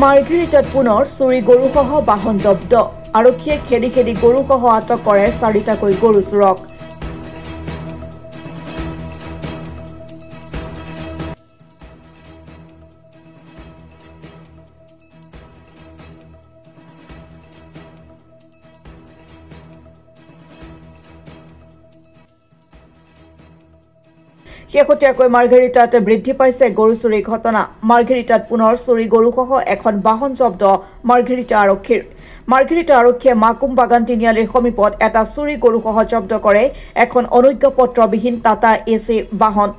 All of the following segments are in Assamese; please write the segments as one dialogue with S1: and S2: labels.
S1: মাৰ্ঘেৰিটাত পুনৰ চুৰি গৰুসহ বাহন জব্দ আৰক্ষীয়ে খেদি খেদি গৰুসহ আটক কৰে 4টাকৈ গৰু চোৰক শেহতীয়াকৈ মাৰ্ঘেৰিটাত বৃদ্ধি পাইছে গৰু চুৰিৰ ঘটনা মাৰ্ঘেৰিটাত পুনৰ চুৰি গৰুসহ এখন বাহন জব্দ মাৰ্ঘেৰিটা আৰক্ষীয়ে মাকুম বাগান তিনিআলিৰ সমীপত এটা চুৰি গৰুসহ জব্দ কৰে এখন অনুজ্ঞাপত্ৰবিহীন টাটা এচি বাহন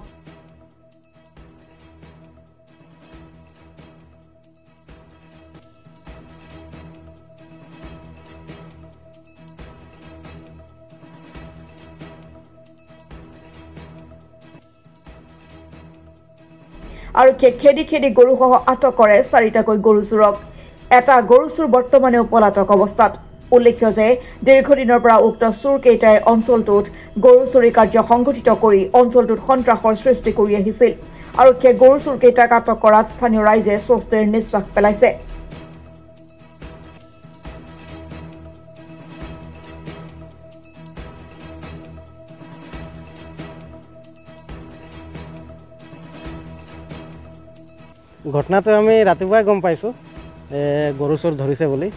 S1: আৰক্ষীয়ে খেদি খেদি গৰুসহ আটক কৰে 4টাকৈ গৰু চোৰক এটা গৰু চোৰ বৰ্তমানেও পলাতক অৱস্থাত উল্লেখ্য যে দীৰ্ঘদিনৰ পৰা উক্ত চোৰকেইটাই অঞ্চলটোত গৰু চুৰি কাৰ্য সংঘটিত কৰি অঞ্চলটোত সন্ত্ৰাসৰ সৃষ্টি কৰি আহিছিল আৰক্ষীয়ে গৰু চোৰকেইটাক আটক কৰাত স্থানীয় ৰাইজে স্বস্তিৰ নিশ্বাস পেলাইছে
S2: ঘটনাটো আমি ৰাতিপুৱাই গম পাইছোঁ গৰু চোৰ ধৰিছে বুলি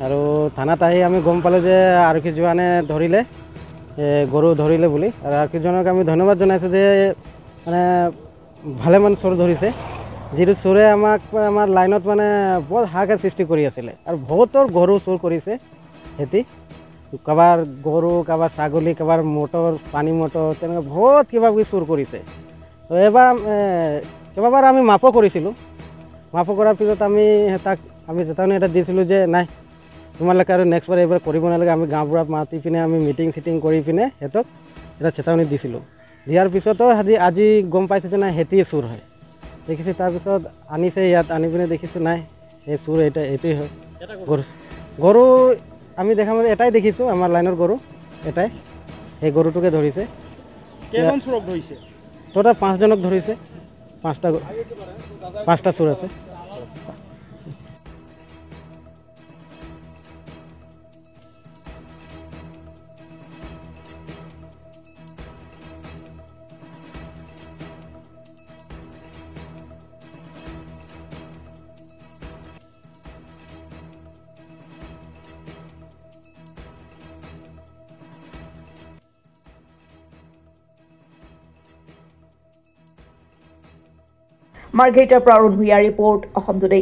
S2: আৰু থানাত আহি আমি গম পালোঁ যে আৰক্ষী জোৱানে ধৰিলে গৰু ধৰিলে বুলি আৰু আৰক্ষীজনক আমি ধন্যবাদ জনাইছোঁ যে মানে ভালেমান চোৰ ধৰিছে যিটো চোৰে আমাৰ লাইনত মানে বৰ হাহাকাৰ সৃষ্টি কৰি আছিলে আৰু বহুতৰ গৰু চোৰ কৰিছে সিহঁতি কাৰোবাৰ গৰু কাৰোবাৰ ছাগলী কাৰোবাৰ মটৰ পানী মটৰ তেনেকৈ বহুত কিবা কিবি চোৰ কৰিছে তো এবাৰ কেইবাবাৰ আমি মাফো কৰিছিলোঁ মাফো কৰাৰ পিছত আমি চেতাৱনী এটা দিছিলোঁ যে নাই তোমালোকে আৰু নেক্সট বাৰ এইবাৰ কৰিব নালাগে আমি গাঁওবুঢ়াক মাতি পিনে আমি মিটিং চিটিং কৰি পিনে সিহঁতক এটা চেতাৱনী দিছিলোঁ দিয়াৰ পিছতো আজি গম পাইছোঁ যে নাই সিহঁতিয়ে চোৰ হয় দেখিছোঁ তাৰপিছত আনিছে ইয়াত আনি পিনে দেখিছোঁ নাই এই চোৰ এইটোৱেই হয় গৰু আমি দেখা মতে এটাই দেখিছোঁ আমাৰ লাইনৰ গৰু এটাই সেই গৰুটোকে ধৰিছে
S3: কেইজন চোৰক ধৰিছে
S2: টোটাল 5জনক ধৰিছে 5টা চোৰ আছে
S1: মাৰ্ঘেৰিটাৰ পৰা অৰুণ ভূঞাৰ ৰিপৰ্ট অসম টুডে